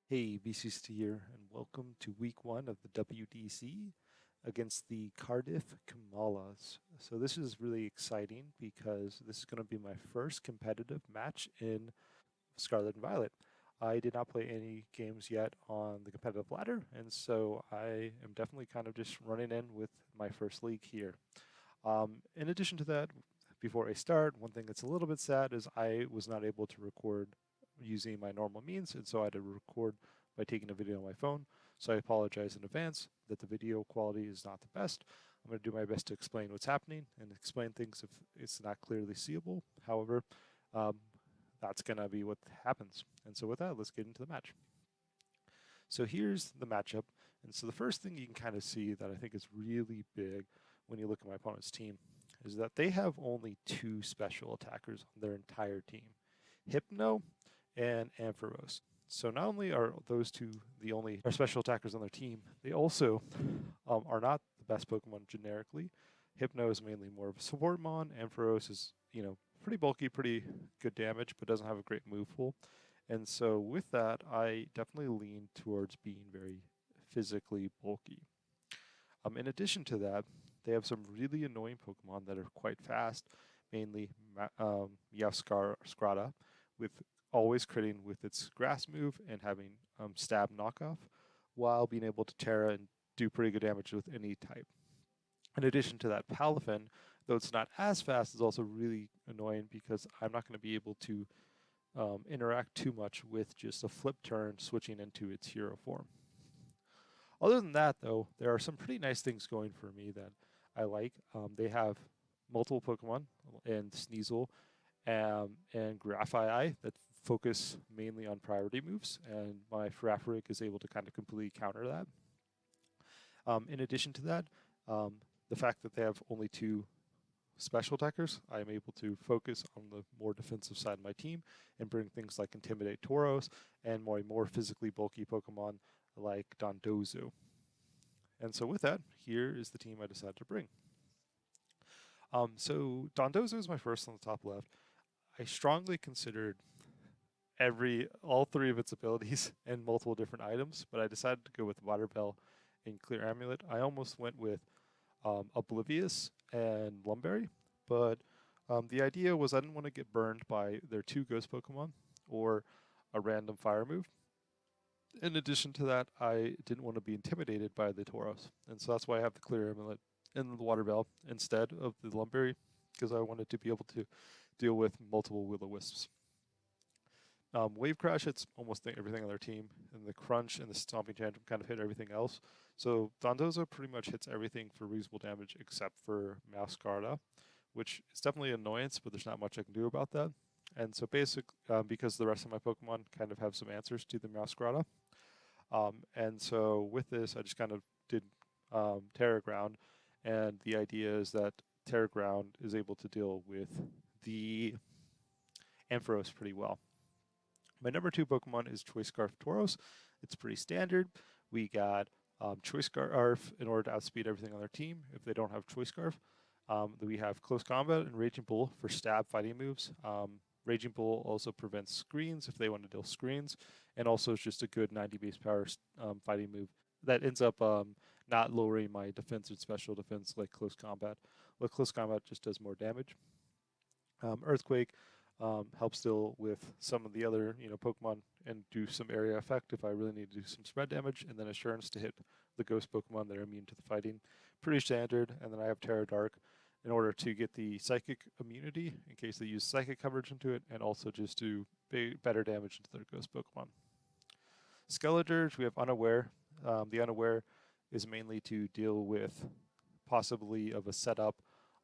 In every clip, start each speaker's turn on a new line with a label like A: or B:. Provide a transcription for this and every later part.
A: Hey, BCST here, and welcome to week one of the WDC against the Cardiff Kamalas. So this is really exciting because this is going to be my first competitive match in Scarlet and Violet. I did not play any games yet on the competitive ladder, and so I am definitely kind of just running in with my first league here. In addition to that, before I start, one thing that's a little bit sad is I was not able to record using my normal means, and so I had to record by taking a video on my phone. So I apologize in advance that the video quality is not the best. I'm going to do my best to explain what's happening and explain things if it's not clearly seeable. However, um, that's going to be what happens. And so with that, let's get into the match. So here's the matchup. And so the first thing you can kind of see that I think is really big when you look at my opponent's team is that they have only two special attackers on their entire team, Hypno and Ampharos. So not only are those two the only special attackers on their team, they also are not the best Pokemon generically. Hypno is mainly more of a support mon. Ampharos is, pretty bulky, pretty good damage, but doesn't have a great move pool. And so with that, I definitely lean towards being very physically bulky. In addition to that, they have some really annoying Pokemon that are quite fast, mainly Meowscarada, with always critting with its grass move and having stab knockoff, while being able to Terra and do pretty good damage with any type. In addition to that, Palafin, though it's not as fast, is also really annoying because I'm not going to be able to interact too much with just a flip turn switching into its hero form. Other than that, though, there are some pretty nice things going for me that I like. They have multiple Pokemon and Sneasel and Graphii that focus mainly on priority moves, and my Farafaric is able to kind of completely counter that. In addition to that, the fact that they have only two special attackers, I am able to focus on the more defensive side of my team and bring things like Intimidate Tauros and more physically bulky Pokemon like Dondozo. And so with that, here is the team I decided to bring. So Dondozo is my first on the top left. I strongly considered all three of its abilities and multiple different items, but I decided to go with Water Bell and Clear Amulet. I almost went with Oblivious and Lumberry, but the idea was I didn't want to get burned by their two ghost Pokemon or a random fire move. In addition to that, I didn't want to be intimidated by the Tauros, and so that's why I have the Clear Amulet and the Water Bell instead of the Lumberry, because I wanted to be able to deal with multiple Will-O-Wisps. Wave Crash hits almost everything on their team, and the Crunch and the Stomping Tantrum kind of hit everything else. So Dondozo pretty much hits everything for reasonable damage except for Meowscarada, which is definitely an annoyance, but there's not much I can do about that. And so because the rest of my Pokemon kind of have some answers to the Meowscarada. And so with this, I just kind of did Terra Ground, and the idea is that Terra Ground is able to deal with the Ampharos pretty well. My number two Pokemon is Choice Scarf Tauros. It's pretty standard. We got Choice Scarf in order to outspeed everything on their team if they don't have Choice Scarf. We have Close Combat and Raging Bull for stab fighting moves. Raging Bull also prevents screens if they want to deal screens, and also is just a good 90 base power fighting move that ends up not lowering my defense and special defense like Close Combat. But Close Combat just does more damage. Earthquake helps deal with some of the other Pokemon and do some area effect if I really need to do some spread damage, and then Assurance to hit the ghost Pokemon that are immune to the fighting. Pretty standard. And then I have Terra Dark in order to get the psychic immunity in case they use psychic coverage into it, and also just do better damage into their ghost Pokemon. Skeledirge, we have Unaware. The Unaware is mainly to deal with possibly of a setup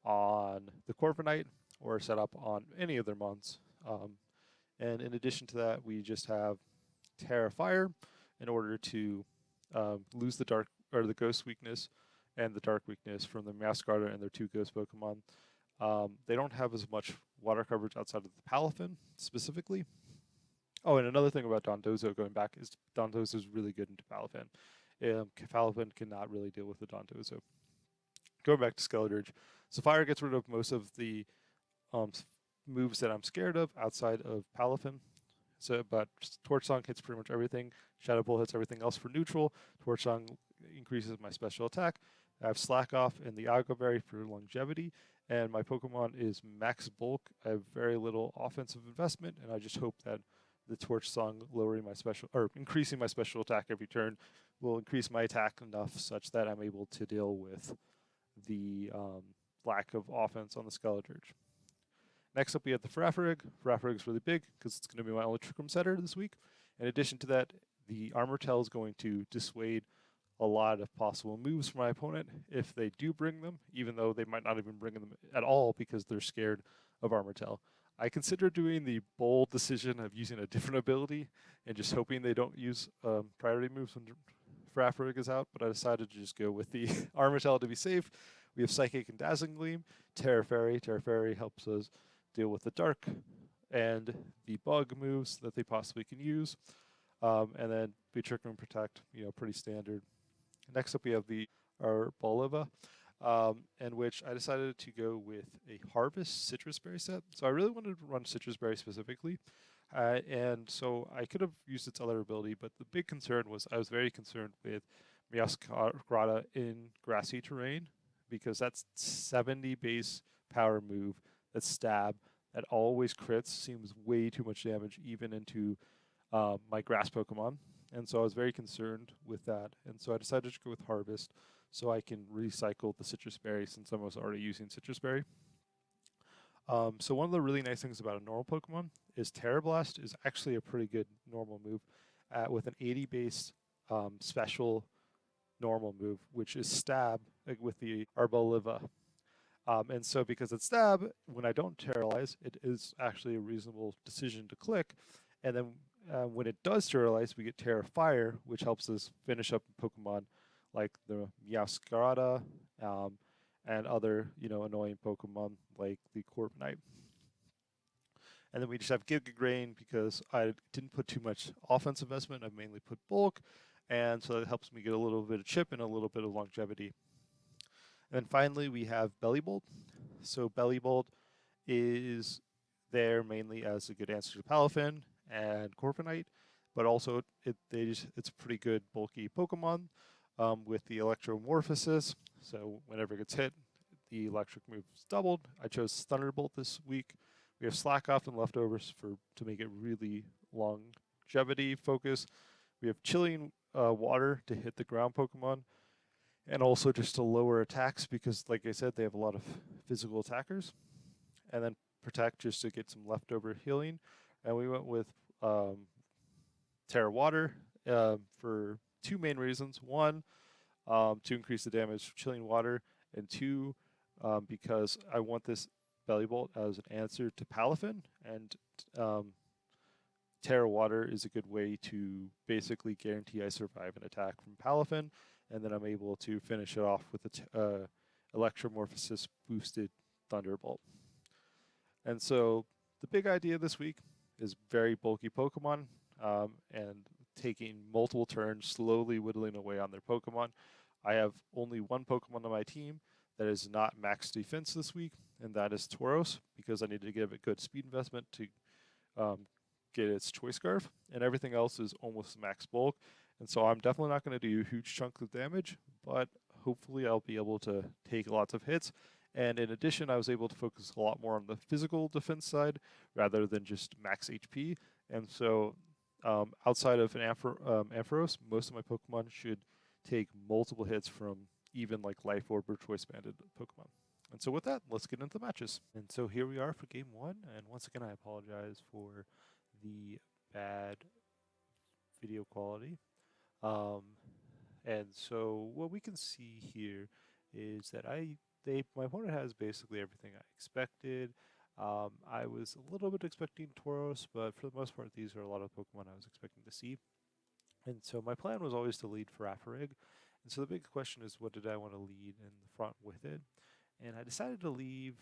A: on the Corviknight or a setup on any of their mons. And in addition to that, we just have Terra Fire in order to lose the dark or the ghost weakness and the dark weakness from the Meowscarada and their two ghost Pokemon. They don't have as much water coverage outside of the Palafin specifically. Oh, and another thing about Dondozo going back is Dondozo is really good into Palafin. Palafin cannot really deal with the Dondozo. Going back to Skeledirge, Sapphire gets rid of most of the moves that I'm scared of outside of Palafin. So, but Torch Song hits pretty much everything. Shadow Bolt hits everything else for neutral. Torch Song increases my special attack. I have Slack Off and the Agua Berry for longevity, and my Pokemon is max bulk. I have very little offensive investment, and I just hope that the Torch Song lowering my special or increasing my special attack every turn will increase my attack enough such that I'm able to deal with the lack of offense on the Skeleturge. Next up, we have the Farafrig. Farafrig is really big because it's going to be my only Trick Room setter this week. In addition to that, the Armor Tail is going to dissuade a lot of possible moves from my opponent if they do bring them, even though they might not even bring them at all because they're scared of Armor Tail. I consider doing the bold decision of using a different ability and just hoping they don't use priority moves when Farafrig is out, but I decided to just go with the Armor Tail to be safe. We have Psychic and Dazzling Gleam, Terra Fairy. Terra Fairy helps us deal with the dark and the bug moves that they possibly can use. And then we Trick Room Protect, pretty standard. Next up, we have our Bolova, in which I decided to go with a Harvest Citrus Berry set. So I really wanted to run Citrus Berry specifically. And so I could have used its other ability, but the big concern was I was very concerned with Meowscarada in grassy terrain because that's 70 base power move. That stab that always crits seems way too much damage even into my grass Pokemon. And so I was very concerned with that. And so I decided to go with Harvest so I can recycle the Citrus Berry since I was already using Citrus Berry. So one of the really nice things about a normal Pokemon is Terra Blast is actually a pretty good normal move with an 80 base special normal move, which is Stab with the Arboliva. And so because it's Stab, when I don't Terrorize, it is actually a reasonable decision to click. And then when it does Terrorize, we get Terra Fire, which helps us finish up Pokemon like the Meowscarada and other annoying Pokemon like the Corviknight. And then we just have Giga Grain because I didn't put too much offense investment. I mainly put bulk, and so that helps me get a little bit of chip and a little bit of longevity. And then finally, we have Bellybolt. So Bellybolt is there mainly as a good answer to Palafin and Corviknight, but also it's a pretty good bulky Pokemon with the Electromorphosis. So whenever it gets hit, the electric move is doubled. I chose Thunderbolt this week. We have Slack Off and Leftovers to make it really longevity focus. We have Chilling Water to hit the ground Pokemon. And also just to lower attacks because, like I said, they have a lot of physical attackers. And then Protect just to get some leftover healing. And we went with Terra Water for two main reasons. One, to increase the damage of Chilling Water. And two, because I want this Bellybolt as an answer to Palafin. And Terra Water is a good way to basically guarantee I survive an attack from Palafin. And then I'm able to finish it off with the Electromorphosis boosted Thunderbolt. And so the big idea this week is very bulky Pokemon and taking multiple turns, slowly whittling away on their Pokemon. I have only one Pokemon on my team that is not max defense this week, and that is Tauros, because I need to give it good speed investment to get its Choice Scarf, and everything else is almost max bulk. And so I'm definitely not going to do huge chunks of damage, but hopefully I'll be able to take lots of hits. And in addition, I was able to focus a lot more on the physical defense side rather than just max HP. And so outside of an Ampharos, most of my Pokemon should take multiple hits from even like Life Orb or Choice Banded Pokemon. And so with that, let's get into the matches. And so here we are for game one. And once again, I apologize for the bad video quality. And so what we can see here is that my opponent has basically everything I expected. I was a little bit expecting Tauros, but for the most part, these are a lot of Pokemon I was expecting to see. And so my plan was always to lead Farafrig. And so the big question is, what did I want to lead in the front with it? And I decided to leave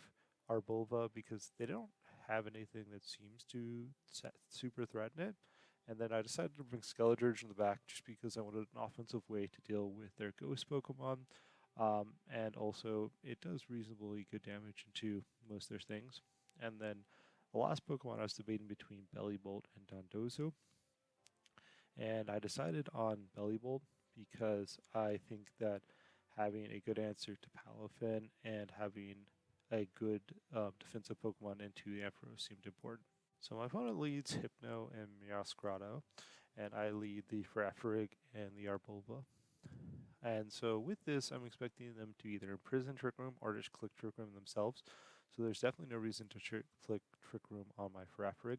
A: Arboliva because they don't have anything that seems to super threaten it. And then I decided to bring Skeleturge in the back just because I wanted an offensive way to deal with their ghost Pokemon. And also, it does reasonably good damage into most of their things. And then the last Pokemon I was debating between Bellibolt and Dondozo, and I decided on Bellibolt because I think that having a good answer to Palafin and having a good defensive Pokemon into the Ampharos seemed important. So my opponent leads Hypno and Meowscarada, and I lead the Farafrig and the Arbulba. And so with this, I'm expecting them to either imprison Trick Room or just click Trick Room themselves. So there's definitely no reason to click Trick Room on my Farafrig.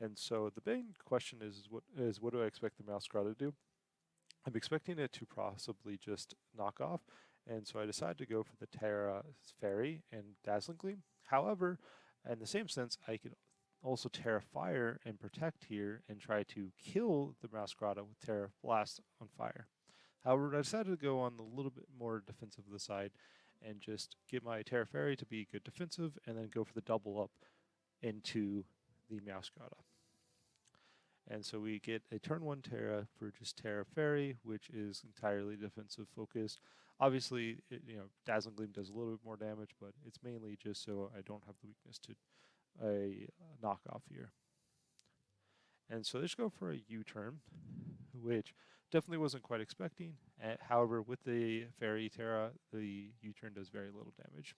A: And so the big question is what do I expect the Meowscarada to do? I'm expecting it to possibly just knock off, and so I decided to go for the Terra Fairy and Dazzling Gleam. However, in the same sense, I can also Terra Fire and Protect here and try to kill the Meowscarada with Terra Blast on Fire. However, I decided to go on a little bit more defensive of the side and just get my Terra Fairy to be good defensive and then go for the double up into the Meowscarada. And so we get a turn 1 Terra for just Terra Fairy, which is entirely defensive focused. Obviously, Dazzling Gleam does a little bit more damage, but it's mainly just so I don't have the weakness to a knockoff here. And so they just go for a U-turn, which definitely wasn't quite expecting. However, with the Fairy Terra, the U-turn does very little damage.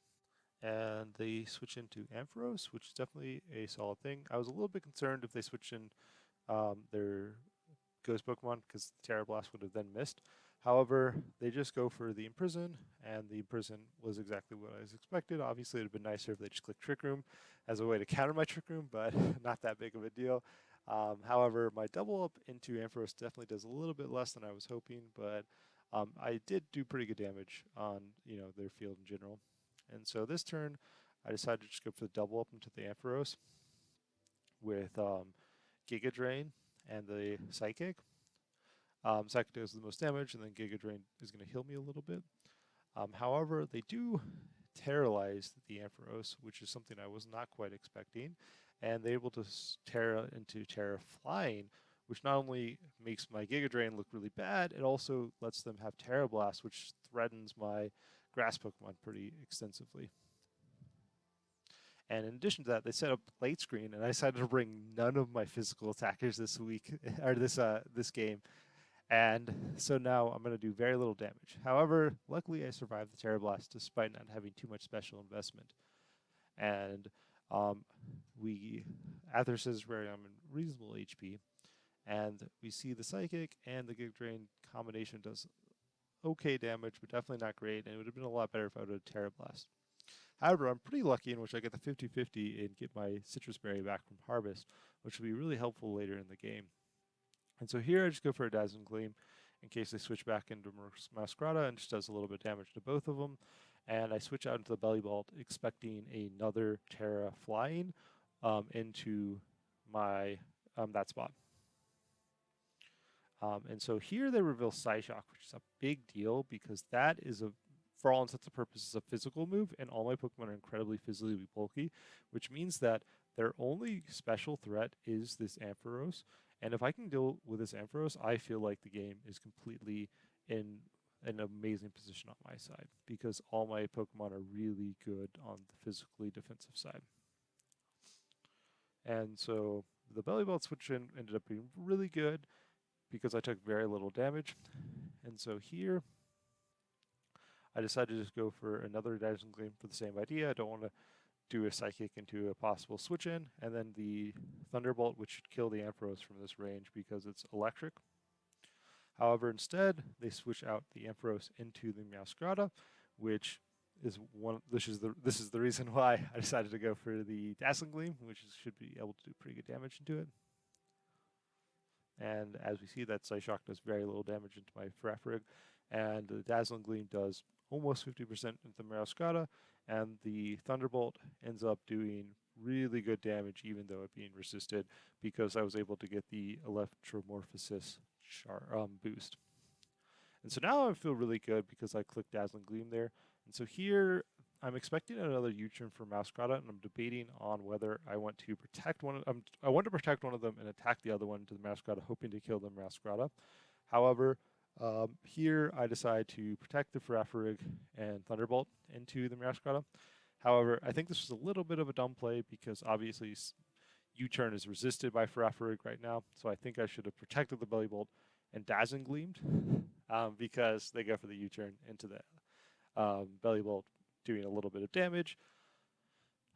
A: And they switch into Ampharos, which is definitely a solid thing. I was a little bit concerned if they switched in their Ghost Pokemon because Terra Blast would have then missed. However, they just go for the Imprison, and the Imprison was exactly what I was expected. Obviously, it would have been nicer if they just clicked Trick Room as a way to counter my Trick Room, but not that big of a deal. However, my double up into Ampharos definitely does a little bit less than I was hoping, but I did do pretty good damage on their field in general. And so this turn, I decided to just go for the double up into the Ampharos with Giga Drain and the Psychic. Psychic does the most damage, and then Giga Drain is going to heal me a little bit. However, they do Terralize the Ampharos, which is something I was not quite expecting, and they're able to Terra into Terra Flying, which not only makes my Giga Drain look really bad, it also lets them have Terra Blast, which threatens my Grass Pokemon pretty extensively. And in addition to that, they set up late screen, and I decided to bring none of my physical attackers this week or this game. And so now I'm going to do very little damage. However, luckily I survived the Terra Blast despite not having too much special investment. And after Scissor I'm in reasonable HP, and we see the Psychic and the Giga Drain combination does okay damage, but definitely not great, and it would have been a lot better if I would have Terra Blast. However, I'm pretty lucky in which I get the 50-50 and get my Citrus Berry back from Harvest, which will be really helpful later in the game. And so here I just go for a Dazzling Gleam in case they switch back into Meowscarada and just does a little bit of damage to both of them. And I switch out into the Bellibolt expecting another Terra Flying into my that spot. And so here they reveal Psyshock, which is a big deal because that is for all intents and purposes, a physical move, and all my Pokemon are incredibly physically bulky, which means that their only special threat is this Ampharos. And if I can deal with this Ampharos, I feel like the game is completely in an amazing position on my side because all my Pokemon are really good on the physically defensive side. And so the Bellibolt switch in ended up being really good because I took very little damage. And so here, I decided to just go for another Dazzling Gleam for the same idea. I don't want to do a Psychic into a possible switch in, and then the Thunderbolt, which should kill the Ampharos from this range because it's electric. However, instead, they switch out the Ampharos into the Meowscarada, which is this is the reason why I decided to go for the Dazzling Gleam, which should be able to do pretty good damage into it. And as we see, that Psyshock does very little damage into my Farafrig, and the Dazzling Gleam does almost 50% into the Meowscarada, and the Thunderbolt ends up doing really good damage even though it being resisted because I was able to get the Electromorphosis boost. And so now I feel really good because I clicked Dazzling Gleam there. And so here I'm expecting another U-turn for Meowscarada, and I'm debating on whether I want to protect I want to protect one of them and attack the other one to the Meowscarada, hoping to kill the Meowscarada. However, here I decide to protect the Farafrig and Thunderbolt into the Meowscarada. However, I think this was a little bit of a dumb play because obviously U-turn is resisted by Farafrig right now, so I think I should have protected the Belly Bolt and Dazzling Gleamed because they go for the U-turn into the Belly Bolt, doing a little bit of damage.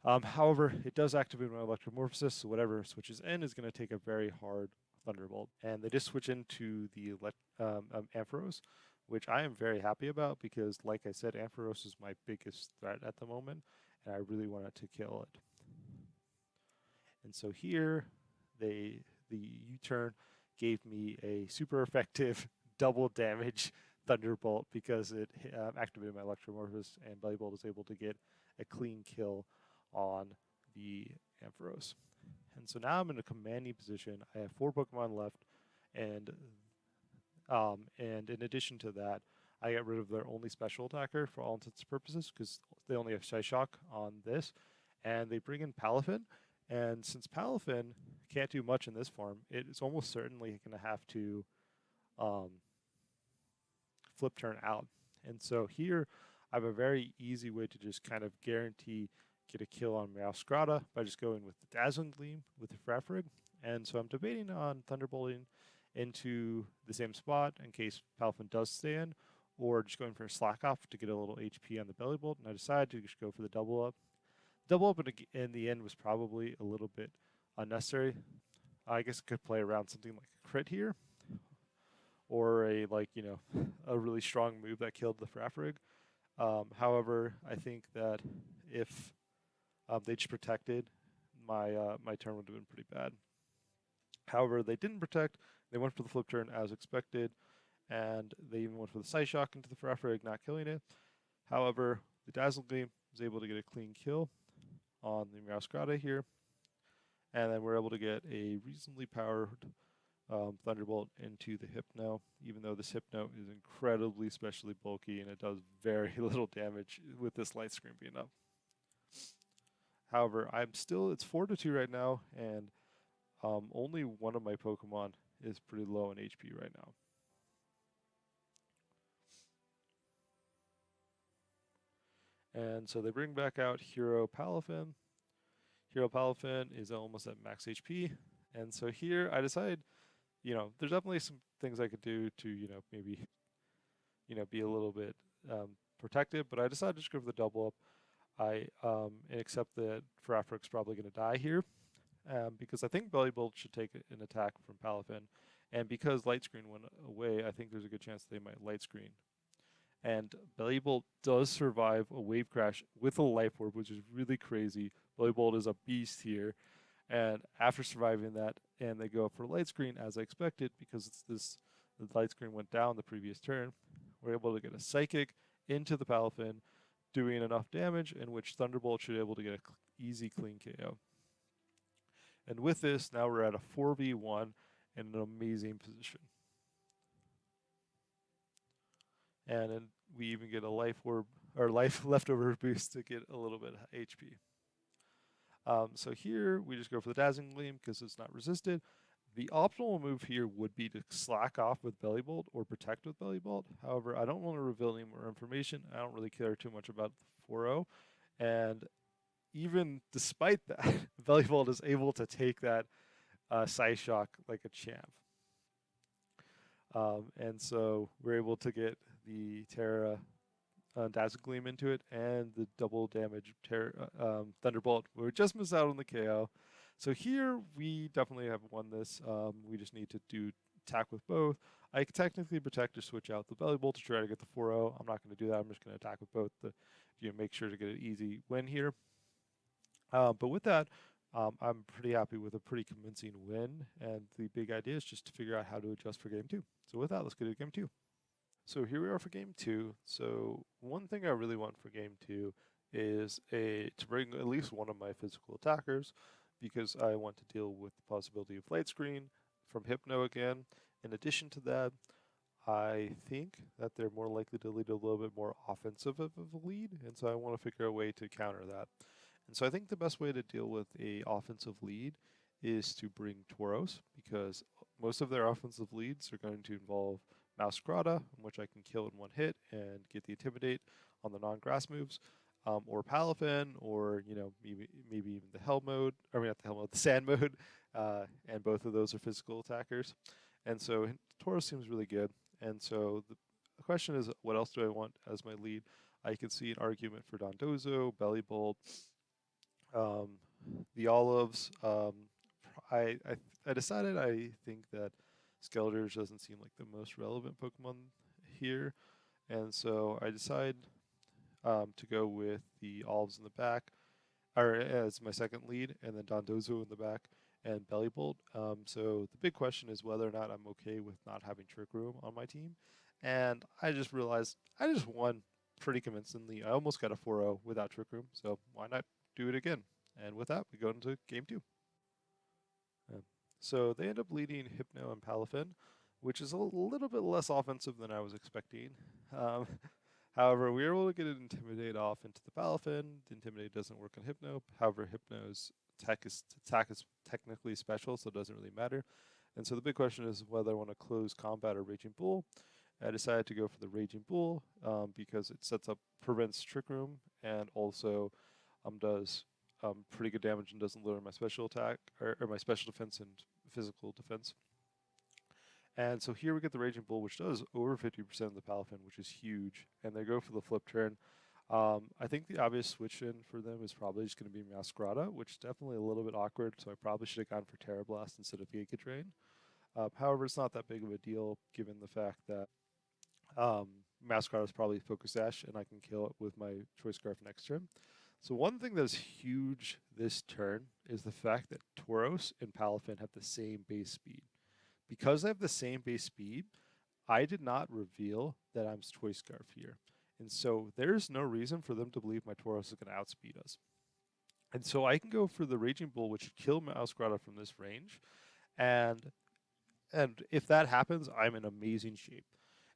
A: However, it does activate my Electromorphosis, so whatever switches in is going to take a very hard Thunderbolt. And they just switch into the Ampharos, which I am very happy about because, like I said, Ampharos is my biggest threat at the moment, and I really wanted to kill it. And so here, the U-turn gave me a super effective double damage Thunderbolt because it activated my Electromorphosis, and Belly Bolt is able to get a clean kill on the Ampharos. And so now I'm in a commanding position. I have 4 Pokemon left, and in addition to that, I get rid of their only special attacker for all intents and purposes because they only have Psyshock on this, and they bring in Palafin. And since Palafin can't do much in this form, it is almost certainly going to have to flip turn out. And so here, I have a very easy way to just kind of guarantee get a kill on Meowscarada by just going with the Dazzling Gleam with the Farafrig. And so I'm debating on Thunderbolting into the same spot in case Palafin does stay in, or just going for a Slack Off to get a little HP on the Belly Bolt. And I decided to just go for the Double Up. Double Up in the end was probably a little bit unnecessary. I guess it could play around something like a crit here, or a a really strong move that killed the Farafrig. However, I think that if they just protected, my turn would have been pretty bad. However, they didn't protect. They went for the flip turn as expected, and they even went for the Psyshock into the Farafrig, not killing it. However, the Dazzle Gleam was able to get a clean kill on the Meowscarada here, and then we're able to get a reasonably powered Thunderbolt into the Hypno, even though this Hypno is incredibly specially bulky and it does very little damage with this light screen being up. However, it's 4-2 right now, and only one of my Pokemon is pretty low in HP right now. And so they bring back out Hero Palafin. Hero Palafin is almost at max HP. And so here I decide, there's definitely some things I could do to, maybe, be a little bit protective, but I decided to just go for the double up. I accept that Farafrig's probably going to die here because I think Belly Bolt should take an attack from Palafin. And because Light Screen went away, I think there's a good chance they might Light Screen. And Belly Bolt does survive a Wave Crash with a Life Orb, which is really crazy. Belly Bolt is a beast here. And after surviving that, and they go for Light Screen as I expected, because the Light Screen went down the previous turn, we're able to get a Psychic into the Palafin, doing enough damage in which Thunderbolt should be able to get an easy clean KO. And with this, now we're at a 4v1 in an amazing position. And then we even get a life orb or life leftover boost to get a little bit of HP. So here we just go for the Dazzling Gleam because it's not resisted. The optimal move here would be to slack off with Belly Bolt or protect with Belly Bolt. However, I don't want to reveal any more information. I don't really care too much about the 4-0. And even despite that, Belly Bolt is able to take that Psyshock like a champ. And so we're able to get the Terra Dazzle Gleam into it and the double damage Thunderbolt. We just missed out on the KO. So here we definitely have won this. We just need to do attack with both. I could technically protect to switch out the Belly Bolt to try to get the 4-0. I'm not going to do that. I'm just going to attack with both to make sure to get an easy win here. But with that, I'm pretty happy with a pretty convincing win. And the big idea is just to figure out how to adjust for game 2. So with that, let's go to game 2. So here we are for game 2. So one thing I really want for game 2 is to bring at least one of my physical attackers, because I want to deal with the possibility of Light Screen from Hypno again. In addition to that, I think that they're more likely to lead a little bit more offensive of a lead, and so I want to figure a way to counter that. And so I think the best way to deal with a offensive lead is to bring Tauros, because most of their offensive leads are going to involve Meowscarada, which I can kill in one hit and get the Intimidate on the non-grass moves. or Palafin, or maybe even the Hell mode. I mean, not the Hell mode, the Sand mode, and both of those are physical attackers. And so Tauros seems really good. And so the question is, what else do I want as my lead? I can see an argument for Dondozo, Bellybolt, um, the Olives. I decided I think that Skelders doesn't seem like the most relevant Pokemon here, and so I decide to go with the Olives in the back, or as my second lead, and then Dondozo in the back and Bellybolt. So the big question is whether or not I'm okay with not having Trick Room on my team, and I just realized I just won pretty convincingly. I almost got a 4-0 without Trick Room, so why not do it again? And with that, we go into game 2. Yeah. So they end up leading Hypno and Palafin, which is a little bit less offensive than I was expecting. Um, However, we were able to get an Intimidate off into the Palafin. The Intimidate doesn't work on Hypno. However, Hypno's attack is technically special, so it doesn't really matter. And so the big question is whether I want to close combat or Raging Bull. I decided to go for the Raging Bull because it prevents Trick Room, and also does pretty good damage and doesn't lower my special attack or my special defense and physical defense. And so here we get the Raging Bull, which does over 50% of the Palafin, which is huge. And they go for the flip turn. I think the obvious switch in for them is probably just going to be Masquerada, which is definitely a little bit awkward. So I probably should have gone for Terra Blast instead of Giga Drain. However, it's not that big of a deal given the fact that Masquerada is probably Focus Sash, and I can kill it with my Choice Scarf next turn. So one thing that's huge this turn is the fact that Tauros and Palafin have the same base speed. Because they have the same base speed, I did not reveal that I'm Choice Scarf here. And so there's no reason for them to believe my Tauros is going to outspeed us. And so I can go for the Raging Bull, which would kill Masquerada from this range. And if that happens, I'm in amazing shape.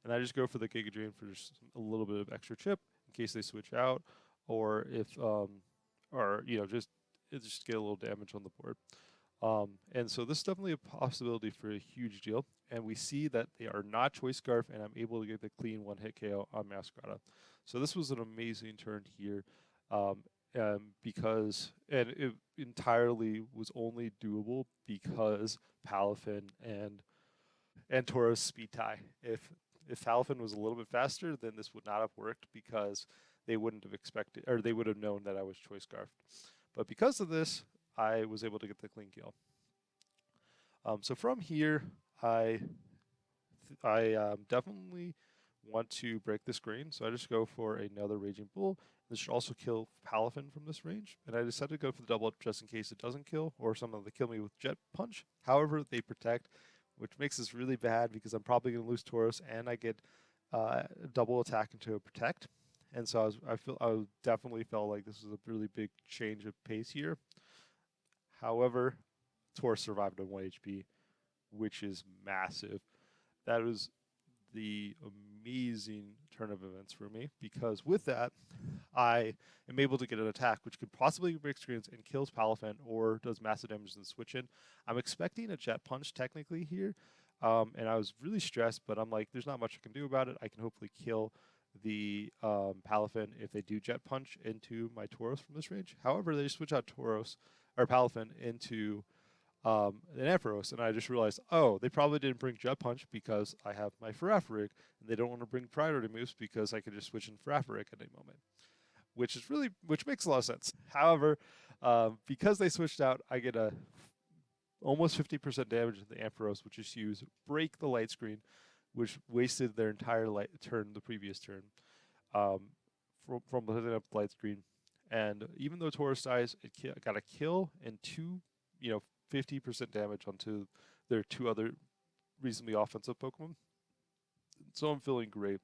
A: And I just go for the Giga Drain for just a little bit of extra chip in case they switch out, or if just get a little damage on the board. And so this is definitely a possibility for a huge deal. And we see that they are not Choice Scarf, and I'm able to get the clean one-hit KO on Masquerada. So this was an amazing turn here, because it entirely was only doable because Palafin and Tauros speed tie. If Palafin was a little bit faster, then this would not have worked because they wouldn't have expected, or they would have known that I was Choice Scarfed. But because of this, I was able to get the clean kill. So from here, I definitely want to break this green, so I just go for another Raging Bull. This should also kill Palafin from this range, and I decided to go for the double up just in case it doesn't kill, or some of them kill me with Jet Punch. However, they protect, which makes this really bad because I'm probably going to lose Tauros, and I get double attack into a protect. And so I definitely felt like this was a really big change of pace here. However, Tauros survived on 1 HP, which is massive. That was the amazing turn of events for me, because with that, I am able to get an attack which could possibly break screens and kills Palafin or does massive damage in the switch in. I'm expecting a Jet Punch technically here, and I was really stressed, but I'm like, there's not much I can do about it. I can hopefully kill the Palafin if they do Jet Punch into my Tauros from this range. However, they switch out Tauros or Palafin into an Ampharos, and I just realized, oh, they probably didn't bring Jet Punch because I have my Farafaric, and they don't want to bring priority moves because I could just switch in Farafaric at any moment, which makes a lot of sense. However, because they switched out, I get a almost 50% damage in the Ampharos, which is used break the light screen, which wasted their entire turn the previous turn from hitting up the light screen. And even though Tauros dies, it got a kill and 50% damage onto their 2 other reasonably offensive Pokemon. So I'm feeling great.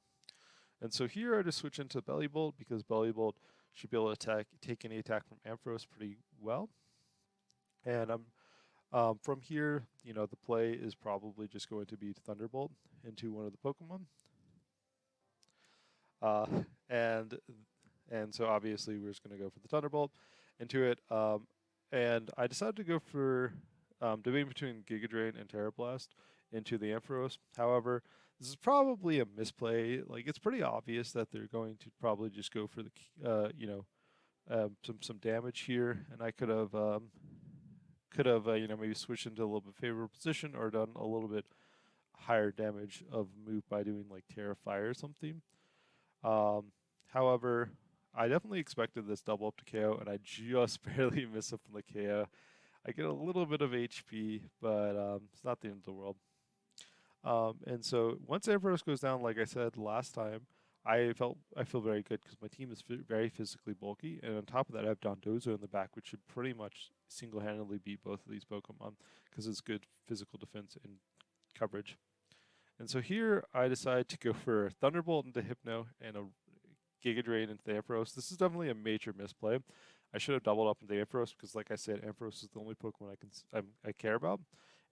A: And so here I just switch into Bellybolt because Bellybolt should be able to take any attack from Ampharos pretty well. And from here, the play is probably just going to be Thunderbolt into one of the Pokemon. And so obviously we're just going to go for the Thunderbolt into it. And I decided to go for debating between Giga Drain and Terra Blast into the Ampharos. However, This is probably a misplay. Like it's pretty obvious that they're going to probably just go for the some damage here, and I could have maybe switched into a little bit favorable position or done a little bit higher damage of move by doing like Terra Fire or something. Um, However, I definitely expected this double up to KO, and I just barely miss up on the KO. I get a little bit of HP, but it's not the end of the world. And so once Ambrose goes down, like I said last time, I feel very good because my team is very physically bulky, and on top of that, I have Dondozo in the back, which should pretty much single-handedly beat both of these Pokemon because it's good physical defense and coverage. And so here I decide to go for Thunderbolt into Hypno and a Giga Drain into the Ampharos. This is definitely a major misplay. I should have doubled up into Ampharos because, like I said, Ampharos is the only Pokemon I care about.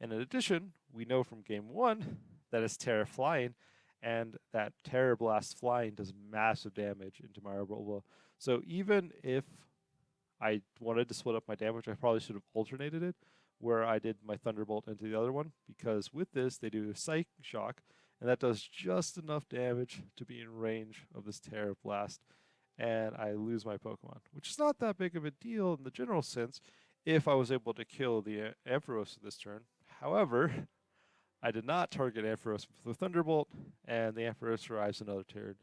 A: And in addition, we know from Game 1 that it's Terra Flying, and that Terra Blast Flying does massive damage into Marabrola. So even if I wanted to split up my damage, I probably should have alternated it, where I did my Thunderbolt into the other one, because with this, they do a Psychic Shock, and that does just enough damage to be in range of this Terra Blast, and I lose my Pokemon, which is not that big of a deal in the general sense if I was able to kill the Ampharos this turn. However, I did not target Ampharos with the Thunderbolt, and the Ampharos survives another turn,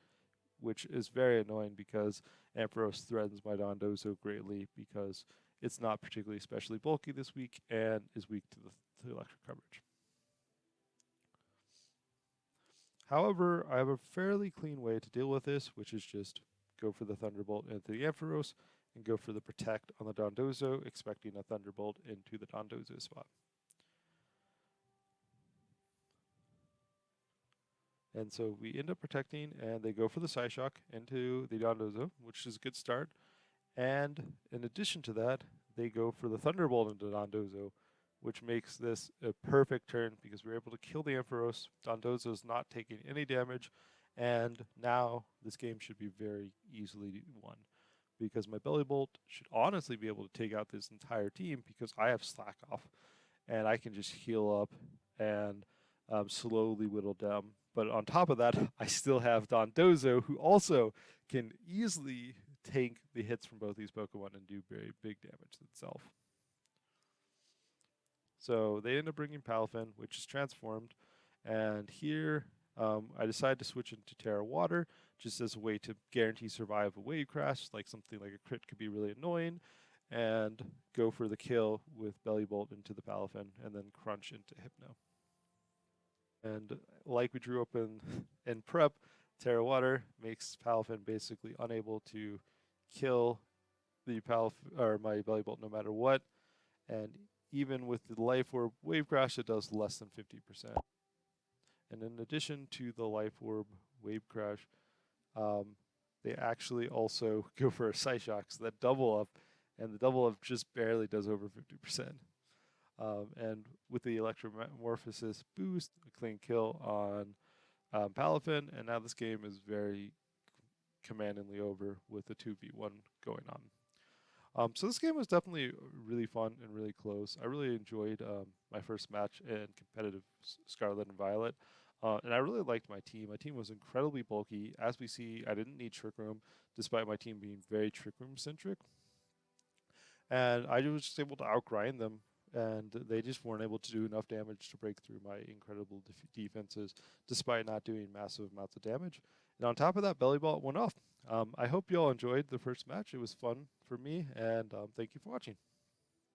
A: which is very annoying because Ampharos threatens my Dondozo greatly because it's not particularly especially bulky this week and is weak to the electric coverage. However, I have a fairly clean way to deal with this, which is just go for the Thunderbolt into the Ampharos and go for the Protect on the Dondozo, expecting a Thunderbolt into the Dondozo spot. And so we end up protecting, and they go for the Psyshock into the Dondozo, which is a good start. And in addition to that, they go for the Thunderbolt into Dondozo, which makes this a perfect turn because we're able to kill the Ampharos. Dondozo is not taking any damage, and now this game should be very easily won because my Belly Bolt should honestly be able to take out this entire team because I have Slack Off, and I can just heal up and slowly whittle down. But on top of that, I still have Dondozo, who also can easily tank the hits from both these Pokemon and do very big damage to itself. So they end up bringing Palafin, which is transformed. And here I decide to switch into Terra Water just as a way to guarantee survive a wave crash, like something like a crit could be really annoying, and go for the kill with Belly Bolt into the Palafin and then Crunch into Hypno. And like we drew up in prep, Terra Water makes Palafin basically unable to kill the my Belly Bolt no matter what. And even with the Life Orb Wave Crash, it does less than 50%. And in addition to the Life Orb Wave Crash, they actually also go for a Psyshock, so that double up, and the double up just barely does over 50%. And with the Electromorphosis boost, a clean kill on Palafin, and now this game is very commandingly over with a 2v1 going on. So this game was definitely really fun and really close. I really enjoyed my first match in competitive Scarlet and Violet. And I really liked my team. My team was incredibly bulky. As we see, I didn't need Trick Room, despite my team being very Trick Room centric. And I was just able to outgrind them, and they just weren't able to do enough damage to break through my incredible defenses, despite not doing massive amounts of damage. And on top of that, Belly Bolt went off. I hope you all enjoyed the first match. It was fun for me, and thank you for watching.